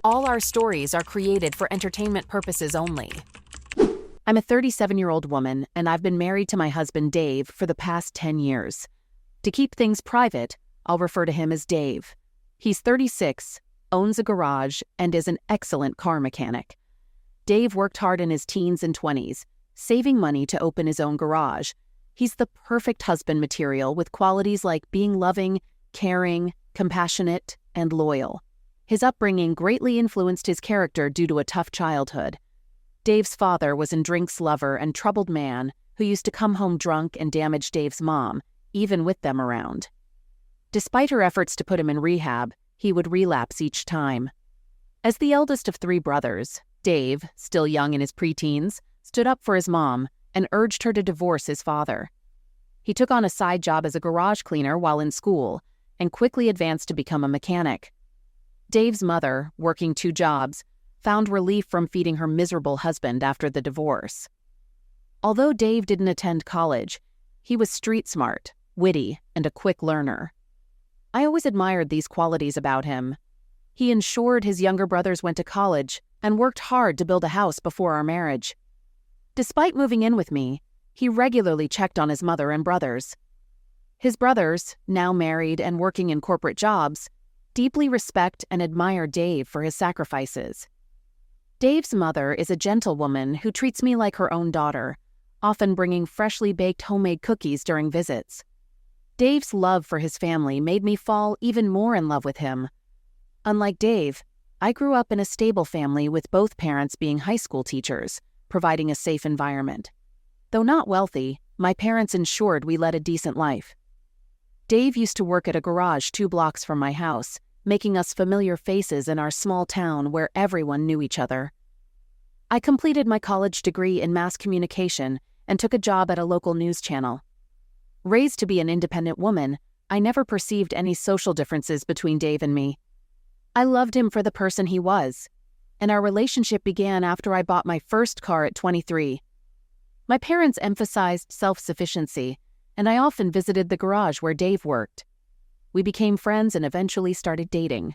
All our stories are created for entertainment purposes only. I'm a 37-year-old woman, and I've been married to my husband Dave for the past 10 years. To keep things private, I'll refer to him as Dave. He's 36, owns a garage, and is an excellent car mechanic. Dave worked hard in his teens and 20s, saving money to open his own garage. He's the perfect husband material with qualities like being loving, caring, compassionate, and loyal. His upbringing greatly influenced his character due to a tough childhood. Dave's father was a drinks lover and troubled man who used to come home drunk and damage Dave's mom, even with them around. Despite her efforts to put him in rehab, he would relapse each time. As the eldest of 3 brothers, Dave, still young in his preteens, stood up for his mom and urged her to divorce his father. He took on a side job as a garage cleaner while in school and quickly advanced to become a mechanic. Dave's mother, working 2 jobs, found relief from feeding her miserable husband after the divorce. Although Dave didn't attend college, he was street smart, witty, and a quick learner. I always admired these qualities about him. He ensured his younger brothers went to college and worked hard to build a house before our marriage. Despite moving in with me, he regularly checked on his mother and brothers. His brothers, now married and working in corporate jobs, deeply respect and admire Dave for his sacrifices. Dave's mother is a gentlewoman who treats me like her own daughter, often bringing freshly baked homemade cookies during visits. Dave's love for his family made me fall even more in love with him. Unlike Dave, I grew up in a stable family with both parents being high school teachers, providing a safe environment. Though not wealthy, my parents ensured we led a decent life. Dave used to work at a garage 2 blocks from my house, making us familiar faces in our small town where everyone knew each other. I completed my college degree in mass communication and took a job at a local news channel. Raised to be an independent woman, I never perceived any social differences between Dave and me. I loved him for the person he was, and our relationship began after I bought my first car at 23. My parents emphasized self-sufficiency, and I often visited the garage where Dave worked. We became friends and eventually started dating.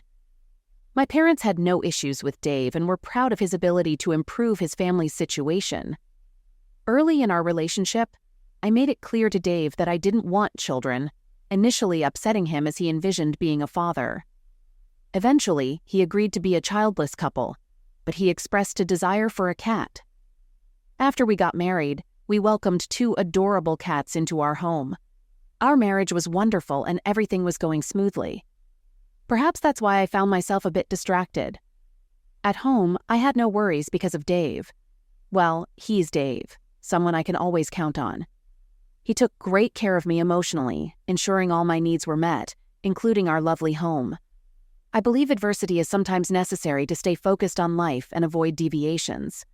My parents had no issues with Dave and were proud of his ability to improve his family's situation. Early in our relationship, I made it clear to Dave that I didn't want children, initially upsetting him as he envisioned being a father. Eventually, he agreed to be a childless couple, but he expressed a desire for a cat. After we got married, we welcomed 2 adorable cats into our home. Our marriage was wonderful and everything was going smoothly. Perhaps that's why I found myself a bit distracted. At home, I had no worries because of Dave. Well, he's Dave, someone I can always count on. He took great care of me emotionally, ensuring all my needs were met, including our lovely home. I believe adversity is sometimes necessary to stay focused on life and avoid deviations.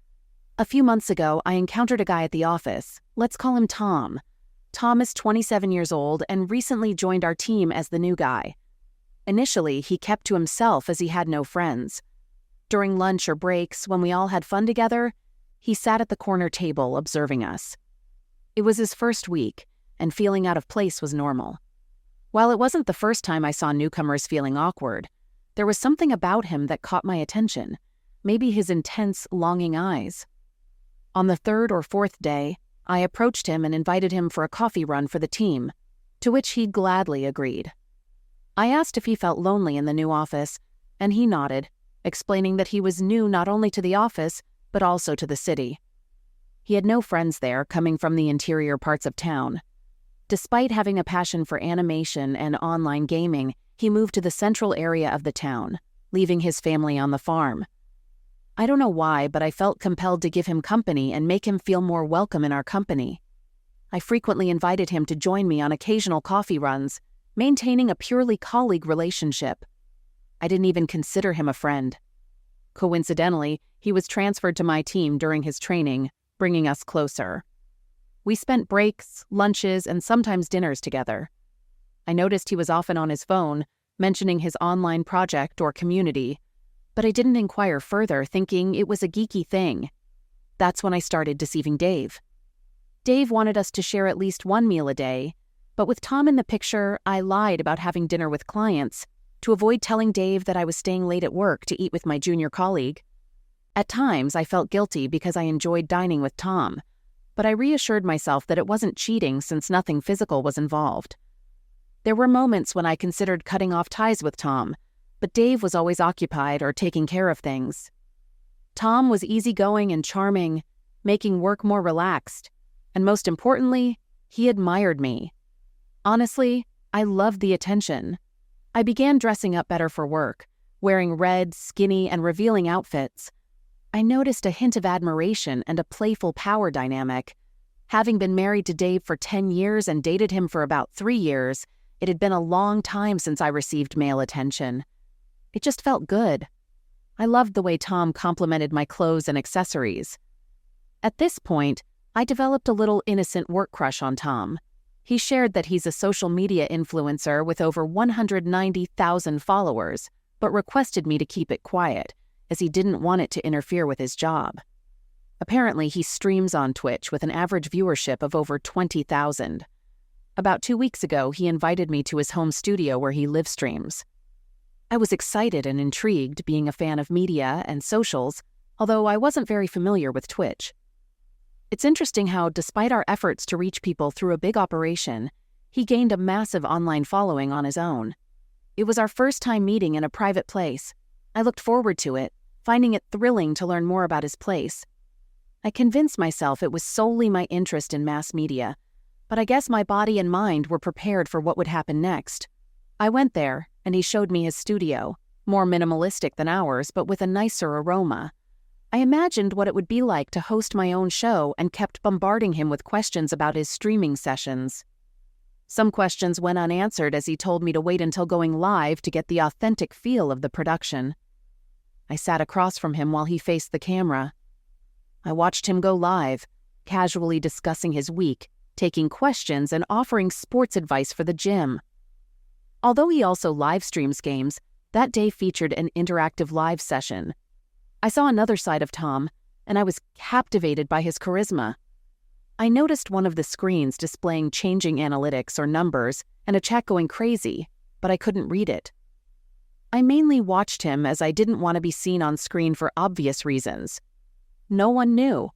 A few months ago, I encountered a guy at the office. Let's call him Tom. Tom is 27 years old and recently joined our team as the new guy. Initially, he kept to himself as he had no friends. During lunch or breaks, when we all had fun together, he sat at the corner table observing us. It was his first week, and feeling out of place was normal. While it wasn't the first time I saw newcomers feeling awkward, there was something about him that caught my attention, maybe his intense, longing eyes. On the 3rd or 4th day, I approached him and invited him for a coffee run for the team, to which he gladly agreed. I asked if he felt lonely in the new office, and he nodded, explaining that he was new not only to the office, but also to the city. He had no friends there, coming from the interior parts of town. Despite having a passion for animation and online gaming, he moved to the central area of the town, leaving his family on the farm. I don't know why, but I felt compelled to give him company and make him feel more welcome in our company. I frequently invited him to join me on occasional coffee runs, maintaining a purely colleague relationship. I didn't even consider him a friend. Coincidentally, he was transferred to my team during his training, bringing us closer. We spent breaks, lunches, and sometimes dinners together. I noticed he was often on his phone, mentioning his online project or community, but I didn't inquire further, thinking it was a geeky thing. That's when I started deceiving Dave. Dave wanted us to share at least 1 meal a day, but with Tom in the picture, I lied about having dinner with clients, to avoid telling Dave that I was staying late at work to eat with my junior colleague. At times, I felt guilty because I enjoyed dining with Tom, but I reassured myself that it wasn't cheating since nothing physical was involved. There were moments when I considered cutting off ties with Tom, but Dave was always occupied or taking care of things. Tom was easygoing and charming, making work more relaxed, and most importantly, he admired me. Honestly, I loved the attention. I began dressing up better for work, wearing red, skinny, and revealing outfits. I noticed a hint of admiration and a playful power dynamic. Having been married to Dave for 10 years and dated him for about 3 years, it had been a long time since I received male attention. It just felt good. I loved the way Tom complimented my clothes and accessories. At this point, I developed a little innocent work crush on Tom. He shared that he's a social media influencer with over 190,000 followers, but requested me to keep it quiet, as he didn't want it to interfere with his job. Apparently, he streams on Twitch with an average viewership of over 20,000. About 2 weeks ago, he invited me to his home studio where he live streams. I was excited and intrigued, being a fan of media and socials, although I wasn't very familiar with Twitch. It's interesting how, despite our efforts to reach people through a big operation, he gained a massive online following on his own. It was our first time meeting in a private place. I looked forward to it, finding it thrilling to learn more about his place. I convinced myself it was solely my interest in mass media, but I guess my body and mind were prepared for what would happen next. I went there, and he showed me his studio, more minimalistic than ours, but with a nicer aroma. I imagined what it would be like to host my own show and kept bombarding him with questions about his streaming sessions. Some questions went unanswered as he told me to wait until going live to get the authentic feel of the production. I sat across from him while he faced the camera. I watched him go live, casually discussing his week, taking questions, and offering sports advice for the gym. Although he also live streams games, that day featured an interactive live session. I saw another side of Tom, and I was captivated by his charisma. I noticed one of the screens displaying changing analytics or numbers and a chat going crazy, but I couldn't read it. I mainly watched him as I didn't want to be seen on screen for obvious reasons. No one knew.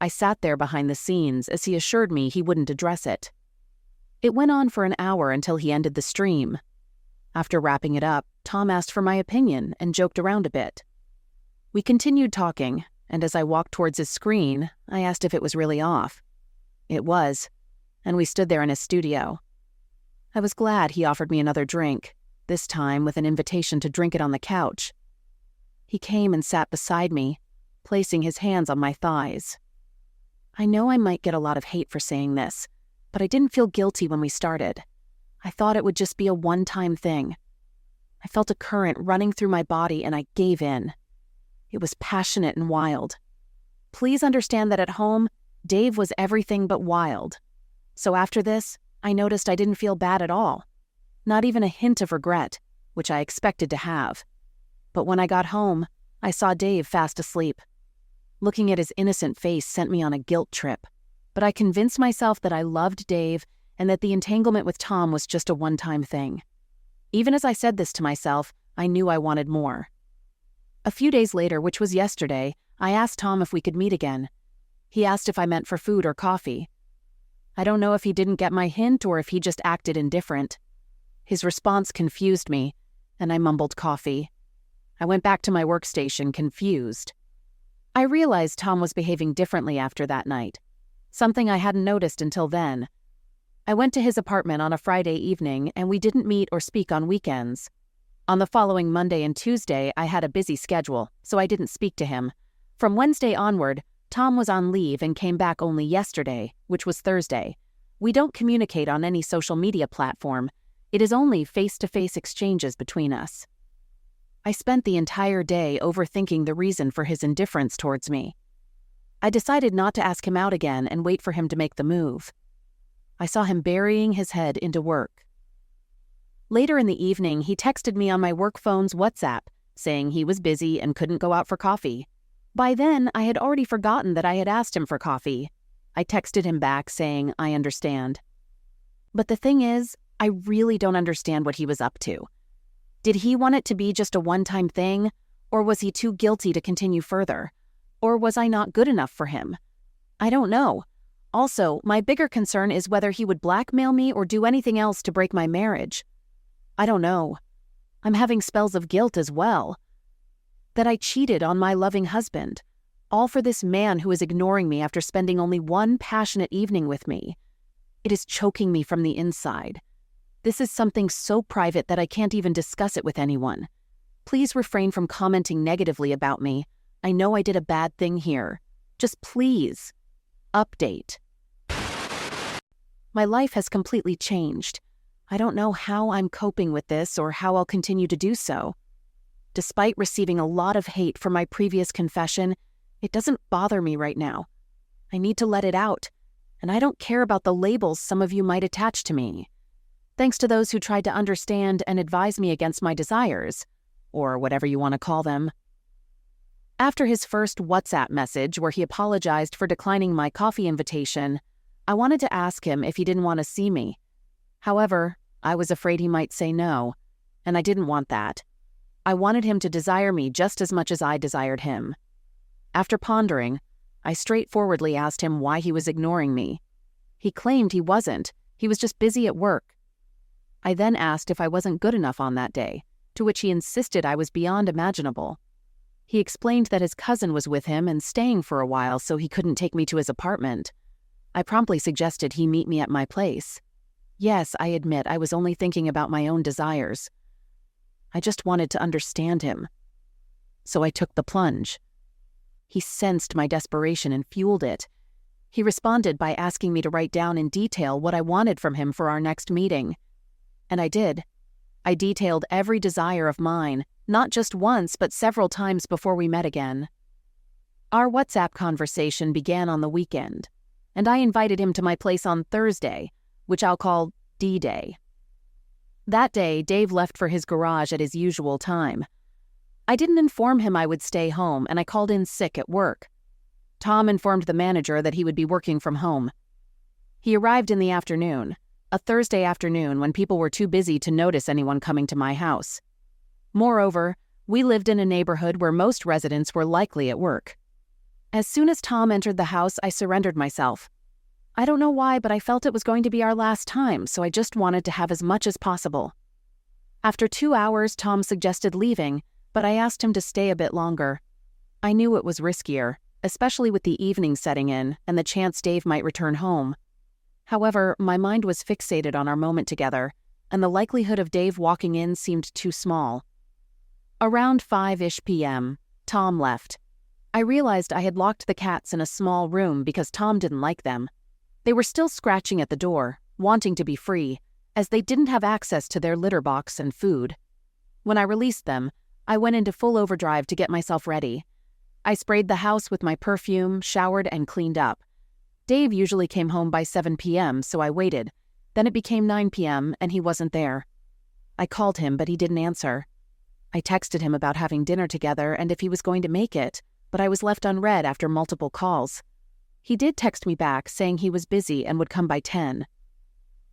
I sat there behind the scenes as he assured me he wouldn't address it. It went on for an hour until he ended the stream. After wrapping it up, Tom asked for my opinion and joked around a bit. We continued talking, and as I walked towards his screen, I asked if it was really off. It was, and we stood there in his studio. I was glad he offered me another drink, this time with an invitation to drink it on the couch. He came and sat beside me, placing his hands on my thighs. I know I might get a lot of hate for saying this, but I didn't feel guilty when we started. I thought it would just be a one-time thing. I felt a current running through my body and I gave in. It was passionate and wild. Please understand that at home, Dave was everything but wild. So after this, I noticed I didn't feel bad at all. Not even a hint of regret, which I expected to have. But when I got home, I saw Dave fast asleep. Looking at his innocent face sent me on a guilt trip. But I convinced myself that I loved Dave and that the entanglement with Tom was just a one-time thing. Even as I said this to myself, I knew I wanted more. A few days later, which was yesterday, I asked Tom if we could meet again. He asked if I meant for food or coffee. I don't know if he didn't get my hint or if he just acted indifferent. His response confused me, and I mumbled coffee. I went back to my workstation, confused. I realized Tom was behaving differently after that night. Something I hadn't noticed until then. I went to his apartment on a Friday evening, and we didn't meet or speak on weekends. On the following Monday and Tuesday, I had a busy schedule, so I didn't speak to him. From Wednesday onward, Tom was on leave and came back only yesterday, which was Thursday. We don't communicate on any social media platform. It is only face-to-face exchanges between us. I spent the entire day overthinking the reason for his indifference towards me. I decided not to ask him out again and wait for him to make the move. I saw him burying his head into work. Later in the evening, he texted me on my work phone's WhatsApp, saying he was busy and couldn't go out for coffee. By then, I had already forgotten that I had asked him for coffee. I texted him back saying, I understand. But the thing is, I really don't understand what he was up to. Did he want it to be just a one-time thing, or was he too guilty to continue further? Or was I not good enough for him? I don't know. Also, my bigger concern is whether he would blackmail me or do anything else to break my marriage. I don't know. I'm having spells of guilt as well. That I cheated on my loving husband, all for this man who is ignoring me after spending only one passionate evening with me. It is choking me from the inside. This is something so private that I can't even discuss it with anyone. Please refrain from commenting negatively about me. I know I did a bad thing here. Just please. Update. My life has completely changed. I don't know how I'm coping with this or how I'll continue to do so. Despite receiving a lot of hate for my previous confession, it doesn't bother me right now. I need to let it out, and I don't care about the labels some of you might attach to me. Thanks to those who tried to understand and advise me against my desires, or whatever you want to call them. After his first WhatsApp message where he apologized for declining my coffee invitation, I wanted to ask him if he didn't want to see me. However, I was afraid he might say no, and I didn't want that. I wanted him to desire me just as much as I desired him. After pondering, I straightforwardly asked him why he was ignoring me. He claimed he wasn't. He was just busy at work. I then asked if I wasn't good enough on that day, to which he insisted I was beyond imaginable. He explained that his cousin was with him and staying for a while, so he couldn't take me to his apartment. I promptly suggested he meet me at my place. Yes, I admit I was only thinking about my own desires. I just wanted to understand him. So I took the plunge. He sensed my desperation and fueled it. He responded by asking me to write down in detail what I wanted from him for our next meeting. And I did. I detailed every desire of mine, not just once but several times before we met again. Our WhatsApp conversation began on the weekend, and I invited him to my place on Thursday, which I'll call D-Day. That day, Dave left for his garage at his usual time. I didn't inform him I would stay home, and I called in sick at work. Tom informed the manager that he would be working from home. He arrived in the afternoon, a Thursday afternoon when people were too busy to notice anyone coming to my house. Moreover, we lived in a neighborhood where most residents were likely at work. As soon as Tom entered the house, I surrendered myself. I don't know why, but I felt it was going to be our last time, so I just wanted to have as much as possible. After 2 hours, Tom suggested leaving, but I asked him to stay a bit longer. I knew it was riskier, especially with the evening setting in and the chance Dave might return home. However, my mind was fixated on our moment together, and the likelihood of Dave walking in seemed too small. Around 5-ish p.m., Tom left. I realized I had locked the cats in a small room because Tom didn't like them. They were still scratching at the door, wanting to be free, as they didn't have access to their litter box and food. When I released them, I went into full overdrive to get myself ready. I sprayed the house with my perfume, showered, and cleaned up. Dave usually came home by 7 p.m., so I waited. Then it became 9 p.m., and he wasn't there. I called him, but he didn't answer. I texted him about having dinner together and if he was going to make it, but I was left unread after multiple calls. He did text me back, saying he was busy and would come by 10.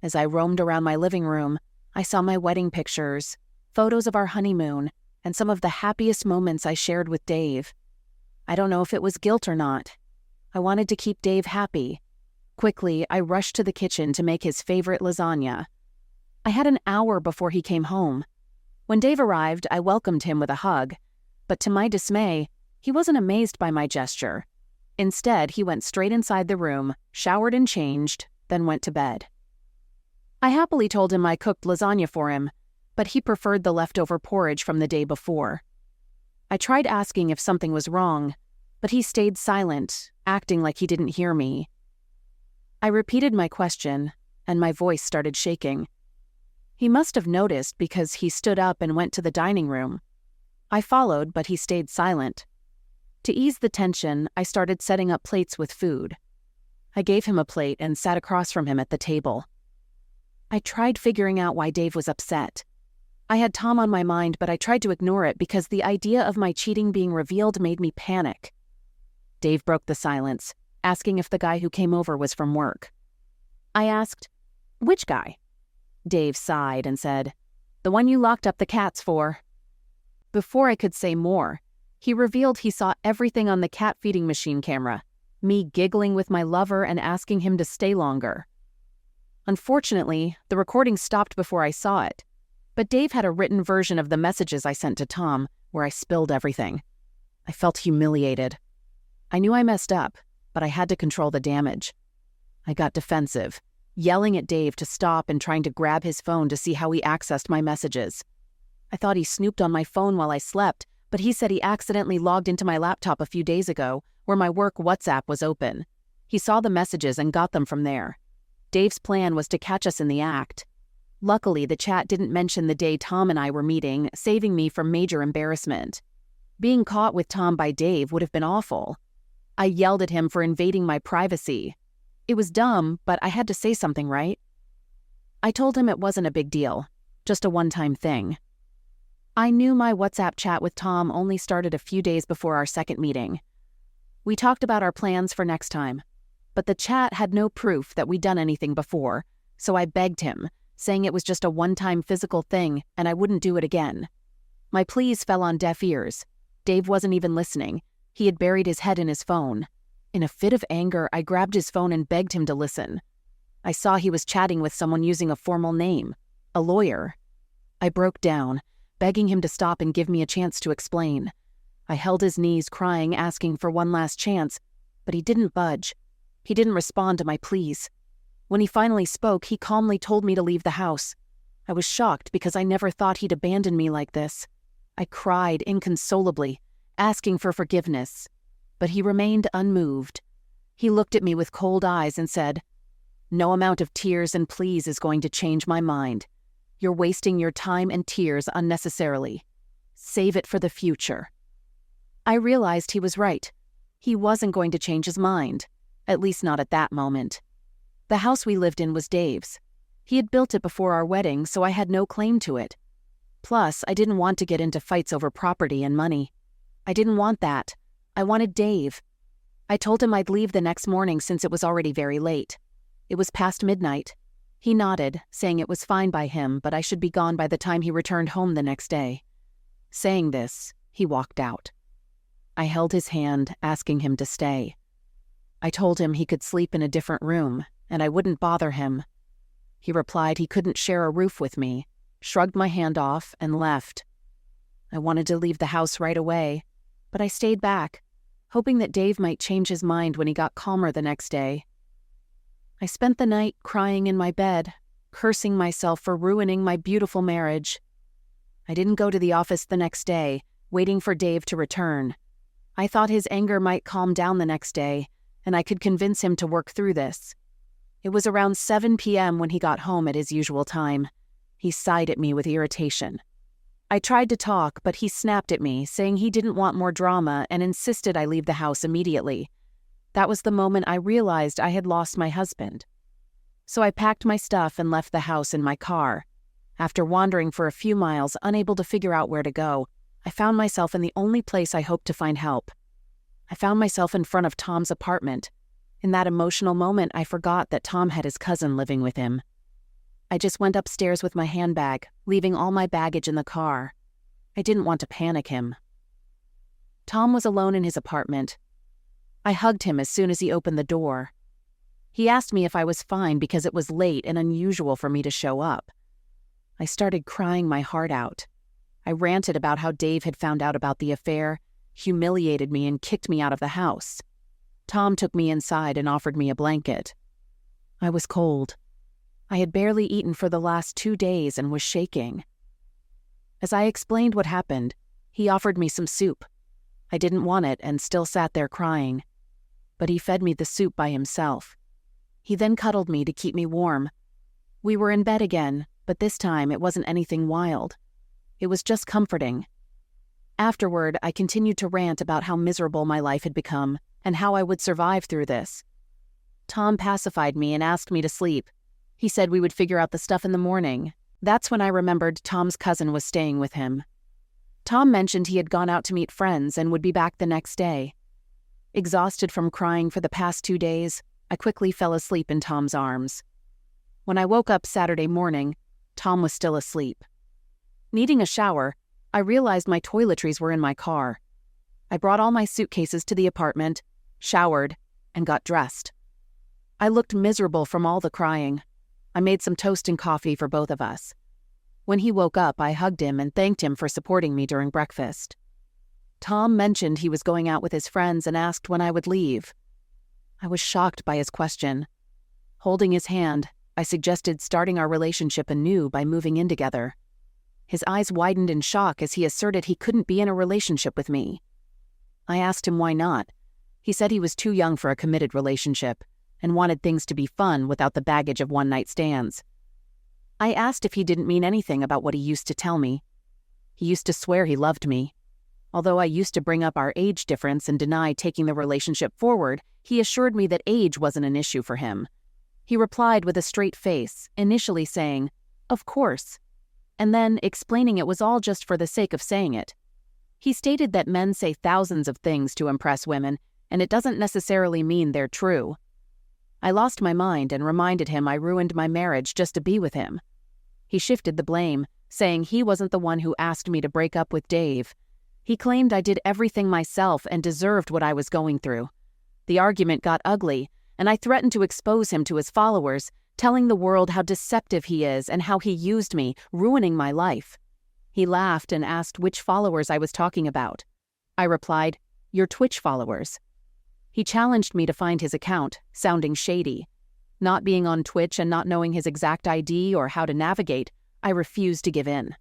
As I roamed around my living room, I saw my wedding pictures, photos of our honeymoon, and some of the happiest moments I shared with Dave. I don't know if it was guilt or not. I wanted to keep Dave happy. Quickly, I rushed to the kitchen to make his favorite lasagna. I had an hour before he came home. When Dave arrived, I welcomed him with a hug, but to my dismay, he wasn't amazed by my gesture. Instead, he went straight inside the room, showered and changed, then went to bed. I happily told him I cooked lasagna for him, but he preferred the leftover porridge from the day before. I tried asking if something was wrong, but he stayed silent, acting like he didn't hear me. I repeated my question, and my voice started shaking. He must have noticed because he stood up and went to the dining room. I followed, but he stayed silent. To ease the tension, I started setting up plates with food. I gave him a plate and sat across from him at the table. I tried figuring out why Dave was upset. I had Tom on my mind, but I tried to ignore it because the idea of my cheating being revealed made me panic. Dave broke the silence, asking if the guy who came over was from work. I asked, "Which guy?" Dave sighed and said, The one you locked up the cats for." Before I could say more, he revealed he saw everything on the cat feeding machine camera, me giggling with my lover and asking him to stay longer. Unfortunately, the recording stopped before I saw it, but Dave had a written version of the messages I sent to Tom where I spilled everything. I felt humiliated. I knew I messed up, but I had to control the damage. I got defensive, yelling at Dave to stop and trying to grab his phone to see how he accessed my messages. I thought he snooped on my phone while I slept, but he said he accidentally logged into my laptop a few days ago where my work WhatsApp was open. He saw the messages and got them from there. Dave's plan was to catch us in the act. Luckily, the chat didn't mention the day Tom and I were meeting, saving me from major embarrassment. Being caught with Tom by Dave would have been awful. I yelled at him for invading my privacy. It was dumb, but I had to say something, right? I told him it wasn't a big deal, just a one-time thing. I knew my WhatsApp chat with Tom only started a few days before our second meeting. We talked about our plans for next time, but the chat had no proof that we'd done anything before, so I begged him, saying it was just a one-time physical thing and I wouldn't do it again. My pleas fell on deaf ears. Dave wasn't even listening. He had buried his head in his phone. In a fit of anger, I grabbed his phone and begged him to listen. I saw he was chatting with someone using a formal name, a lawyer. I broke down, begging him to stop and give me a chance to explain. I held his knees, crying, asking for one last chance, but he didn't budge. He didn't respond to my pleas. When he finally spoke, he calmly told me to leave the house. I was shocked because I never thought he'd abandon me like this. I cried inconsolably, asking for forgiveness, but he remained unmoved. He looked at me with cold eyes and said, "No amount of tears and pleas is going to change my mind. You're wasting your time and tears unnecessarily. Save it for the future." I realized he was right. He wasn't going to change his mind, at least not at that moment. The house we lived in was Dave's. He had built it before our wedding, so I had no claim to it. Plus, I didn't want to get into fights over property and money. I didn't want that. I wanted Dave. I told him I'd leave the next morning since it was already very late. It was past midnight. He nodded, saying it was fine by him, but I should be gone by the time he returned home the next day. Saying this, he walked out. I held his hand, asking him to stay. I told him he could sleep in a different room, and I wouldn't bother him. He replied he couldn't share a roof with me, shrugged my hand off, and left. I wanted to leave the house right away, but I stayed back, hoping that Dave might change his mind when he got calmer the next day. I spent the night crying in my bed, cursing myself for ruining my beautiful marriage. I didn't go to the office the next day, waiting for Dave to return. I thought his anger might calm down the next day, and I could convince him to work through this. It was around 7 p.m. when he got home at his usual time. He sighed at me with irritation. I tried to talk, but he snapped at me, saying he didn't want more drama and insisted I leave the house immediately. That was the moment I realized I had lost my husband. So I packed my stuff and left the house in my car. After wandering for a few miles, unable to figure out where to go, I found myself in the only place I hoped to find help. I found myself in front of Tom's apartment. In that emotional moment, I forgot that Tom had his cousin living with him. I just went upstairs with my handbag, leaving all my baggage in the car. I didn't want to panic him. Tom was alone in his apartment. I hugged him as soon as he opened the door. He asked me if I was fine because it was late and unusual for me to show up. I started crying my heart out. I ranted about how Dave had found out about the affair, humiliated me, and kicked me out of the house. Tom took me inside and offered me a blanket. I was cold. I had barely eaten for the last 2 days and was shaking. As I explained what happened, he offered me some soup. I didn't want it and still sat there crying. But he fed me the soup by himself. He then cuddled me to keep me warm. We were in bed again, but this time it wasn't anything wild. It was just comforting. Afterward, I continued to rant about how miserable my life had become and how I would survive through this. Tom pacified me and asked me to sleep. He said we would figure out the stuff in the morning. That's when I remembered Tom's cousin was staying with him. Tom mentioned he had gone out to meet friends and would be back the next day. Exhausted from crying for the past 2 days, I quickly fell asleep in Tom's arms. When I woke up Saturday morning, Tom was still asleep. Needing a shower, I realized my toiletries were in my car. I brought all my suitcases to the apartment, showered, and got dressed. I looked miserable from all the crying. I made some toast and coffee for both of us. When he woke up, I hugged him and thanked him for supporting me during breakfast. Tom mentioned he was going out with his friends and asked when I would leave. I was shocked by his question. Holding his hand, I suggested starting our relationship anew by moving in together. His eyes widened in shock as he asserted he couldn't be in a relationship with me. I asked him why not. He said he was too young for a committed relationship and wanted things to be fun without the baggage of one-night stands. I asked if he didn't mean anything about what he used to tell me. He used to swear he loved me. Although I used to bring up our age difference and deny taking the relationship forward, he assured me that age wasn't an issue for him. He replied with a straight face, initially saying, "Of course," and then explaining it was all just for the sake of saying it. He stated that men say thousands of things to impress women, and it doesn't necessarily mean they're true. I lost my mind and reminded him I ruined my marriage just to be with him. He shifted the blame, saying he wasn't the one who asked me to break up with Dave. He claimed I did everything myself and deserved what I was going through. The argument got ugly, and I threatened to expose him to his followers, telling the world how deceptive he is and how he used me, ruining my life. He laughed and asked which followers I was talking about. I replied, "Your Twitch followers." He challenged me to find his account, sounding shady. Not being on Twitch and not knowing his exact ID or how to navigate, I refused to give in.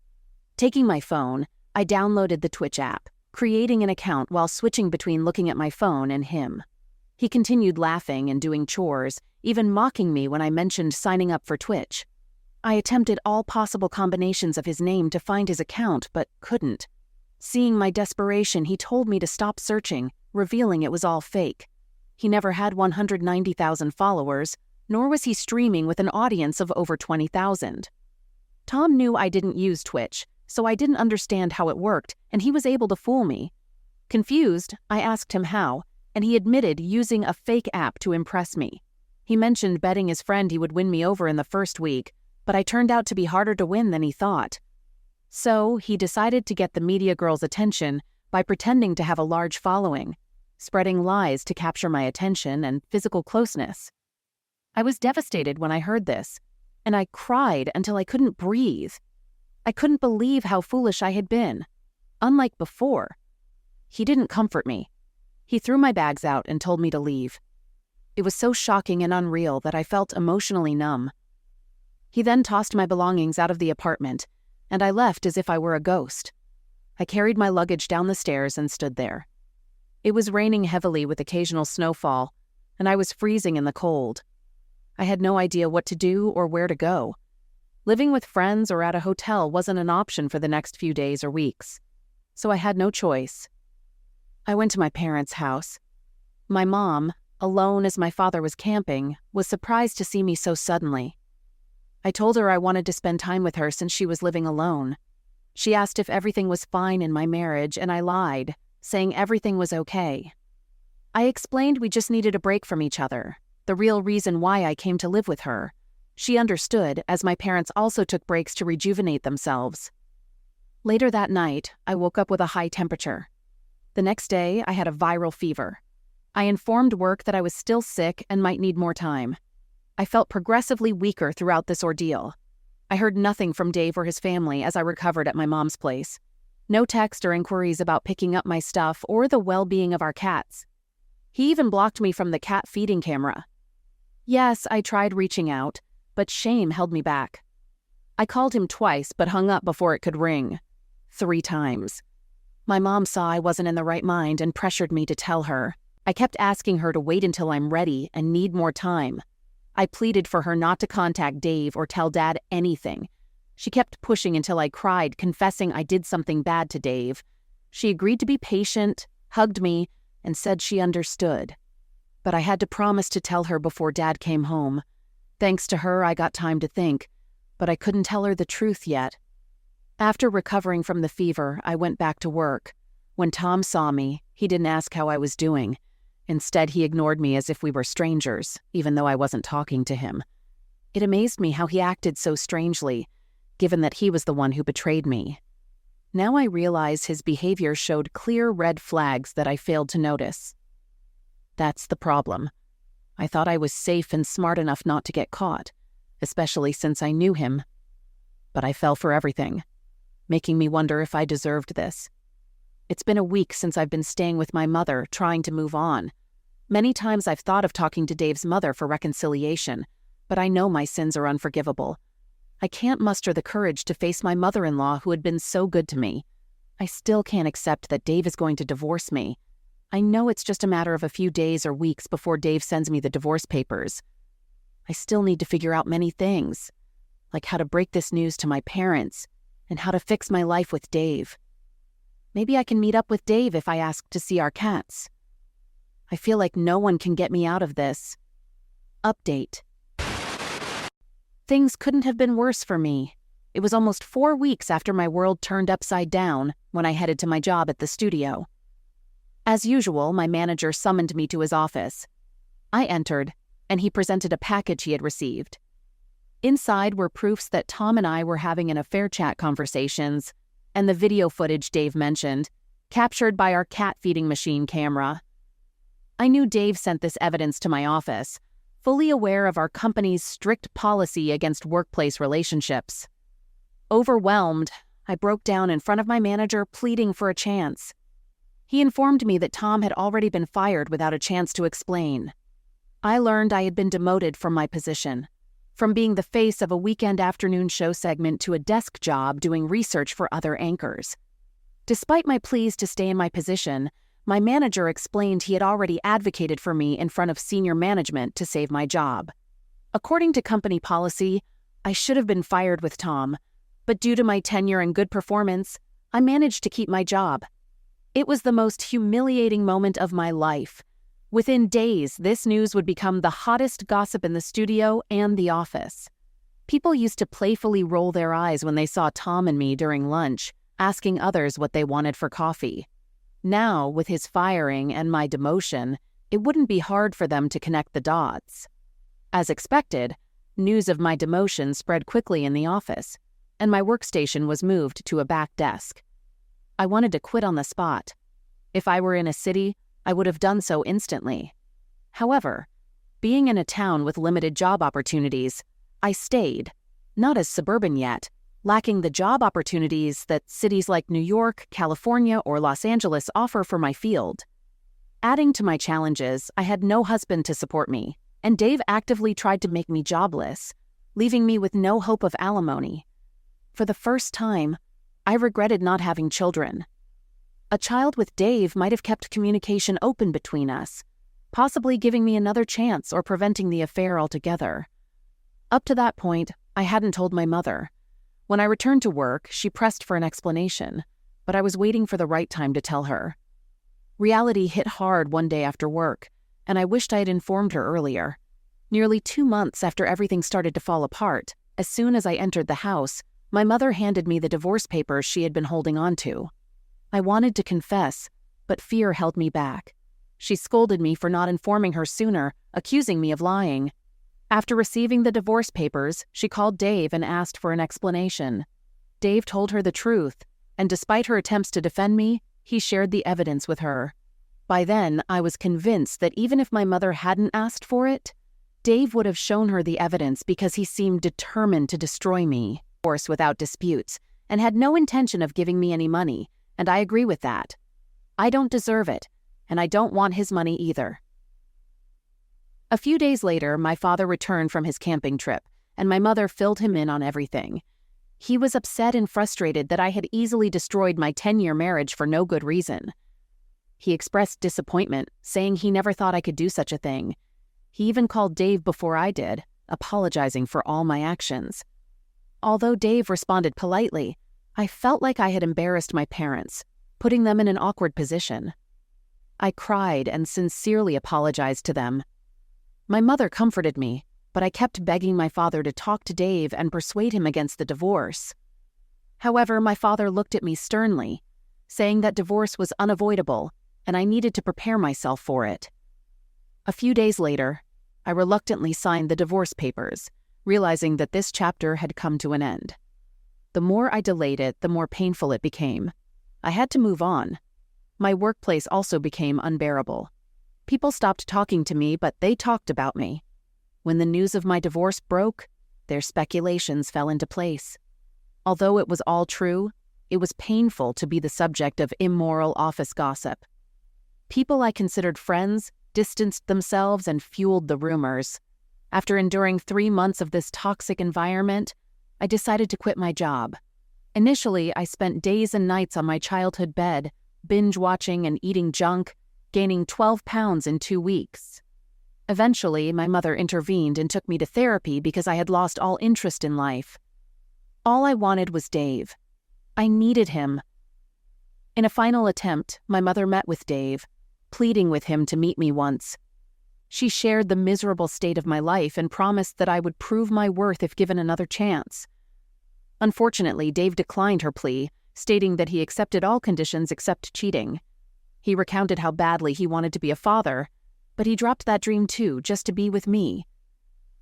Taking my phone, I downloaded the Twitch app, creating an account while switching between looking at my phone and him. He continued laughing and doing chores, even mocking me when I mentioned signing up for Twitch. I attempted all possible combinations of his name to find his account, but couldn't. Seeing my desperation, he told me to stop searching, revealing it was all fake. He never had 190,000 followers, nor was he streaming with an audience of over 20,000. Tom knew I didn't use Twitch, so I didn't understand how it worked, and he was able to fool me. Confused, I asked him how, and he admitted using a fake app to impress me. He mentioned betting his friend he would win me over in the first week, but I turned out to be harder to win than he thought. So he decided to get the media girl's attention by pretending to have a large following, spreading lies to capture my attention and physical closeness. I was devastated when I heard this, and I cried until I couldn't breathe. I couldn't believe how foolish I had been. Unlike before. He didn't comfort me. He threw my bags out and told me to leave. It was so shocking and unreal that I felt emotionally numb. He then tossed my belongings out of the apartment, and I left as if I were a ghost. I carried my luggage down the stairs and stood there. It was raining heavily with occasional snowfall, and I was freezing in the cold. I had no idea what to do or where to go. Living with friends or at a hotel wasn't an option for the next few days or weeks, so I had no choice. I went to my parents' house. My mom, alone as my father was camping, was surprised to see me so suddenly. I told her I wanted to spend time with her since she was living alone. She asked if everything was fine in my marriage, and I lied, saying everything was okay. I explained we just needed a break from each other, the real reason why I came to live with her. She understood, as my parents also took breaks to rejuvenate themselves. Later that night, I woke up with a high temperature. The next day, I had a viral fever. I informed work that I was still sick and might need more time. I felt progressively weaker throughout this ordeal. I heard nothing from Dave or his family as I recovered at my mom's place. No text or inquiries about picking up my stuff or the well-being of our cats. He even blocked me from the cat feeding camera. Yes, I tried reaching out, but shame held me back. I called him twice but hung up before it could ring. 3 times. My mom saw I wasn't in the right mind and pressured me to tell her. I kept asking her to wait until I'm ready and need more time. I pleaded for her not to contact Dave or tell Dad anything. She kept pushing until I cried, confessing I did something bad to Dave. She agreed to be patient, hugged me, and said she understood. But I had to promise to tell her before Dad came home. Thanks to her, I got time to think, but I couldn't tell her the truth yet. After recovering from the fever, I went back to work. When Tom saw me, he didn't ask how I was doing. Instead, he ignored me as if we were strangers, even though I wasn't talking to him. It amazed me how he acted so strangely. given that he was the one who betrayed me. Now I realize his behavior showed clear red flags that I failed to notice. That's the problem. I thought I was safe and smart enough not to get caught, especially since I knew him. But I fell for everything, making me wonder if I deserved this. It's been a week since I've been staying with my mother, trying to move on. Many times I've thought of talking to Dave's mother for reconciliation, but I know my sins are unforgivable. I can't muster the courage to face my mother-in-law who had been so good to me. I still can't accept that Dave is going to divorce me. I know it's just a matter of a few days or weeks before Dave sends me the divorce papers. I still need to figure out many things, like how to break this news to my parents and how to fix my life with Dave. Maybe I can meet up with Dave if I ask to see our cats. I feel like no one can get me out of this. Update. Things couldn't have been worse for me. It was almost 4 weeks after my world turned upside down when I headed to my job at the studio. As usual, my manager summoned me to his office. I entered, and he presented a package he had received. Inside were proofs that Tom and I were having an affair chat conversations, and the video footage Dave mentioned, captured by our cat feeding machine camera. I knew Dave sent this evidence to my office, fully aware of our company's strict policy against workplace relationships. Overwhelmed, I broke down in front of my manager, pleading for a chance. He informed me that Tom had already been fired without a chance to explain. I learned I had been demoted from my position, from being the face of a weekend afternoon show segment to a desk job doing research for other anchors. Despite my pleas to stay in my position, my manager explained he had already advocated for me in front of senior management to save my job. According to company policy, I should have been fired with Tom, but due to my tenure and good performance, I managed to keep my job. It was the most humiliating moment of my life. Within days, this news would become the hottest gossip in the studio and the office. People used to playfully roll their eyes when they saw Tom and me during lunch, asking others what they wanted for coffee. Now, with his firing and my demotion, it wouldn't be hard for them to connect the dots. As expected, news of my demotion spread quickly in the office, and my workstation was moved to a back desk. I wanted to quit on the spot. If I were in a city, I would have done so instantly. However, being in a town with limited job opportunities, I stayed, not as suburban yet, lacking the job opportunities that cities like New York, California, or Los Angeles offer for my field. Adding to my challenges, I had no husband to support me, and Dave actively tried to make me jobless, leaving me with no hope of alimony. For the first time, I regretted not having children. A child with Dave might have kept communication open between us, possibly giving me another chance or preventing the affair altogether. Up to that point, I hadn't told my mother. When I returned to work, she pressed for an explanation, but I was waiting for the right time to tell her. Reality hit hard one day after work, and I wished I had informed her earlier. Nearly 2 months after everything started to fall apart, as soon as I entered the house, my mother handed me the divorce papers she had been holding on to. I wanted to confess, but fear held me back. She scolded me for not informing her sooner, accusing me of lying. After receiving the divorce papers, she called Dave and asked for an explanation. Dave told her the truth, and despite her attempts to defend me, he shared the evidence with her. By then, I was convinced that even if my mother hadn't asked for it, Dave would have shown her the evidence because he seemed determined to destroy me, of course without disputes, and had no intention of giving me any money, and I agree with that. I don't deserve it, and I don't want his money either. A few days later, my father returned from his camping trip, and my mother filled him in on everything. He was upset and frustrated that I had easily destroyed my 10-year marriage for no good reason. He expressed disappointment, saying he never thought I could do such a thing. He even called Dave before I did, apologizing for all my actions. Although Dave responded politely, I felt like I had embarrassed my parents, putting them in an awkward position. I cried and sincerely apologized to them. My mother comforted me, but I kept begging my father to talk to Dave and persuade him against the divorce. However, my father looked at me sternly, saying that divorce was unavoidable and I needed to prepare myself for it. A few days later, I reluctantly signed the divorce papers, realizing that this chapter had come to an end. The more I delayed it, the more painful it became. I had to move on. My workplace also became unbearable. People stopped talking to me, but they talked about me. When the news of my divorce broke, their speculations fell into place. Although it was all true, it was painful to be the subject of immoral office gossip. People I considered friends distanced themselves and fueled the rumors. After enduring 3 months of this toxic environment, I decided to quit my job. Initially, I spent days and nights on my childhood bed, binge-watching and eating junk, gaining 12 pounds in 2 weeks. Eventually, my mother intervened and took me to therapy because I had lost all interest in life. All I wanted was Dave. I needed him. In a final attempt, my mother met with Dave, pleading with him to meet me once. She shared the miserable state of my life and promised that I would prove my worth if given another chance. Unfortunately, Dave declined her plea, stating that he accepted all conditions except cheating. He recounted how badly he wanted to be a father, but he dropped that dream too, just to be with me.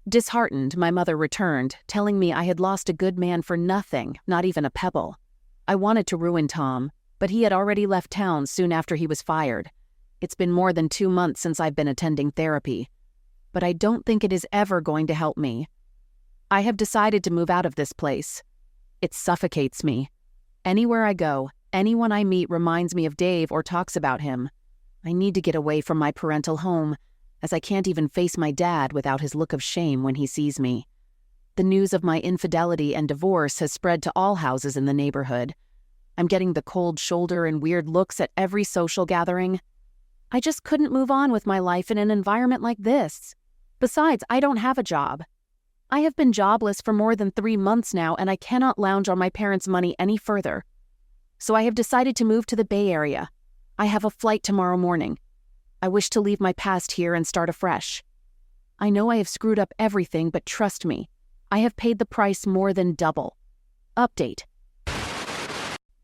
Disheartened, my mother returned, telling me I had lost a good man for nothing, not even a pebble. I wanted to ruin Tom, but he had already left town soon after he was fired. It's been more than 2 months since I've been attending therapy, but I don't think it is ever going to help me. I have decided to move out of this place. It suffocates me. Anywhere I go, anyone I meet reminds me of Dave or talks about him. I need to get away from my parental home, as I can't even face my dad without his look of shame when he sees me. The news of my infidelity and divorce has spread to all houses in the neighborhood. I'm getting the cold shoulder and weird looks at every social gathering. I just couldn't move on with my life in an environment like this. Besides, I don't have a job. I have been jobless for more than 3 months now, and I cannot lounge on my parents' money any further. So I have decided to move to the Bay Area. I have a flight tomorrow morning. I wish to leave my past here and start afresh. I know I have screwed up everything, but trust me, I have paid the price more than double. Update.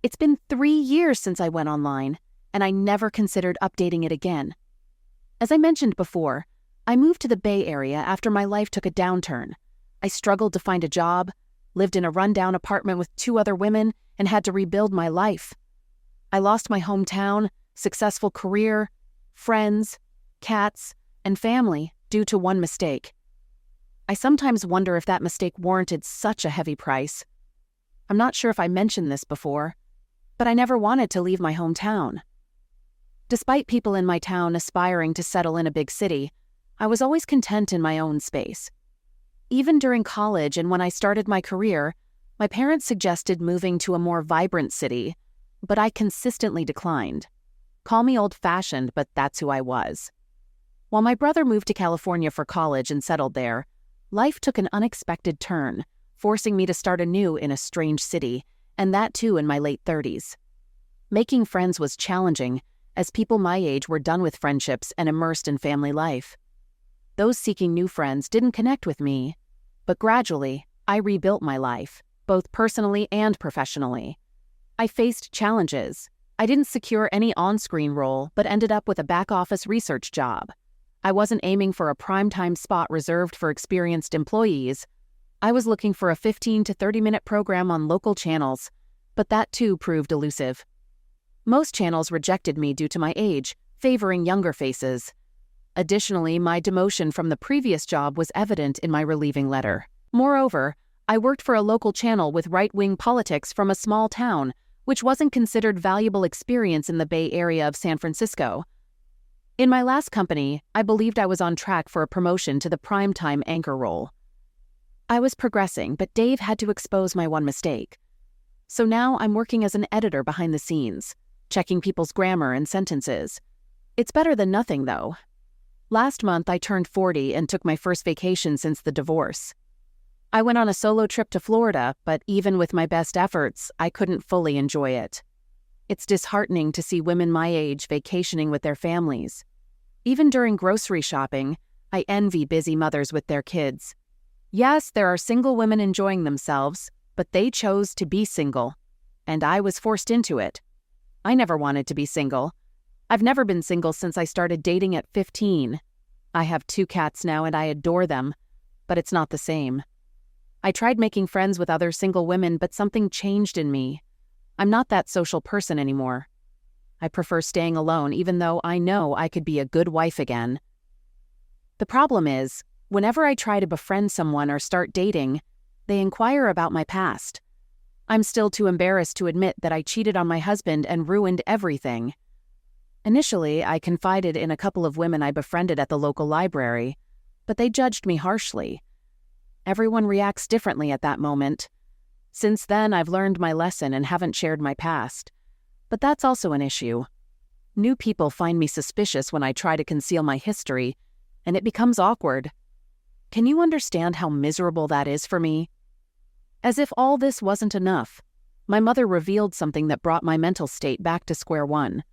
It's been 3 years since I went online, and I never considered updating it again. As I mentioned before, I moved to the Bay Area after my life took a downturn. I struggled to find a job, lived in a rundown apartment with 2 other women, and had to rebuild my life. I lost my hometown, successful career, friends, cats, and family due to one mistake. I sometimes wonder if that mistake warranted such a heavy price. I'm not sure if I mentioned this before, but I never wanted to leave my hometown. Despite people in my town aspiring to settle in a big city, I was always content in my own space. Even during college and when I started my career, my parents suggested moving to a more vibrant city, but I consistently declined. Call me old-fashioned, but that's who I was. While my brother moved to California for college and settled there, life took an unexpected turn, forcing me to start anew in a strange city, and that too in my late 30s. Making friends was challenging, as people my age were done with friendships and immersed in family life. Those seeking new friends didn't connect with me, but gradually, I rebuilt my life, both personally and professionally. I faced challenges. I didn't secure any on-screen role, but ended up with a back-office research job. I wasn't aiming for a primetime spot reserved for experienced employees. I was looking for a 15 to 30-minute program on local channels, but that too proved elusive. Most channels rejected me due to my age, favoring younger faces. Additionally, my demotion from the previous job was evident in my relieving letter. Moreover, I worked for a local channel with right-wing politics from a small town, which wasn't considered valuable experience in the Bay Area of San Francisco. In my last company, I believed I was on track for a promotion to the primetime anchor role. I was progressing, but Dave had to expose my one mistake. So now I'm working as an editor behind the scenes, checking people's grammar and sentences. It's better than nothing, though. Last month, I turned 40 and took my first vacation since the divorce. I went on a solo trip to Florida, but even with my best efforts, I couldn't fully enjoy it. It's disheartening to see women my age vacationing with their families. Even during grocery shopping, I envy busy mothers with their kids. Yes, there are single women enjoying themselves, but they chose to be single, and I was forced into it. I never wanted to be single. I've never been single since I started dating at 15. I have 2 cats now and I adore them, but it's not the same. I tried making friends with other single women, but something changed in me. I'm not that social person anymore. I prefer staying alone, even though I know I could be a good wife again. The problem is, whenever I try to befriend someone or start dating, they inquire about my past. I'm still too embarrassed to admit that I cheated on my husband and ruined everything. Initially, I confided in a couple of women I befriended at the local library, but they judged me harshly. Everyone reacts differently at that moment. Since then, I've learned my lesson and haven't shared my past. But that's also an issue. New people find me suspicious when I try to conceal my history, and it becomes awkward. Can you understand how miserable that is for me? As if all this wasn't enough, my mother revealed something that brought my mental state back to square one.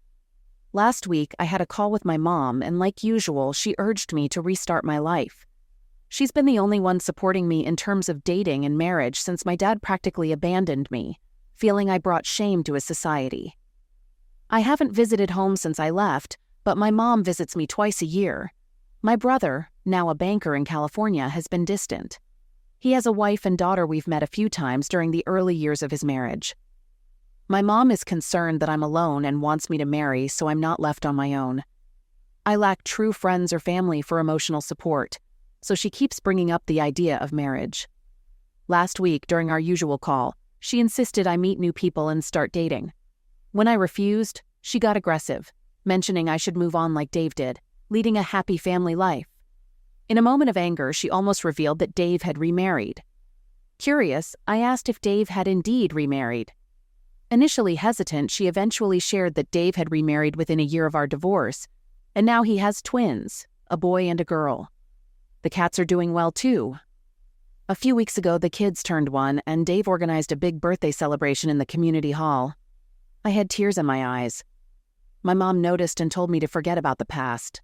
Last week, I had a call with my mom, and like usual, she urged me to restart my life. She's been the only one supporting me in terms of dating and marriage since my dad practically abandoned me, feeling I brought shame to his society. I haven't visited home since I left, but my mom visits me twice a year. My brother, now a banker in California, has been distant. He has a wife and daughter we've met a few times during the early years of his marriage. My mom is concerned that I'm alone and wants me to marry, so I'm not left on my own. I lack true friends or family for emotional support, so she keeps bringing up the idea of marriage. Last week, during our usual call, she insisted I meet new people and start dating. When I refused, she got aggressive, mentioning I should move on like Dave did, leading a happy family life. In a moment of anger, she almost revealed that Dave had remarried. Curious, I asked if Dave had indeed remarried. Initially hesitant, she eventually shared that Dave had remarried within a year of our divorce, and now he has twins, a boy and a girl. The cats are doing well too. A few weeks ago, the kids turned one, and Dave organized a big birthday celebration in the community hall. I had tears in my eyes. My mom noticed and told me to forget about the past.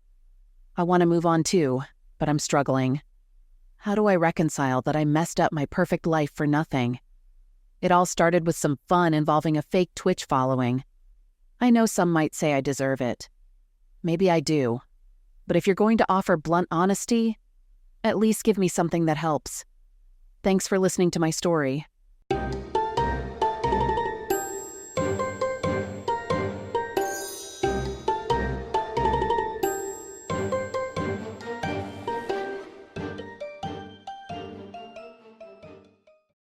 I want to move on too, but I'm struggling. How do I reconcile that I messed up my perfect life for nothing? It all started with some fun involving a fake Twitch following. I know some might say I deserve it. Maybe I do. But if you're going to offer blunt honesty, at least give me something that helps. Thanks for listening to my story.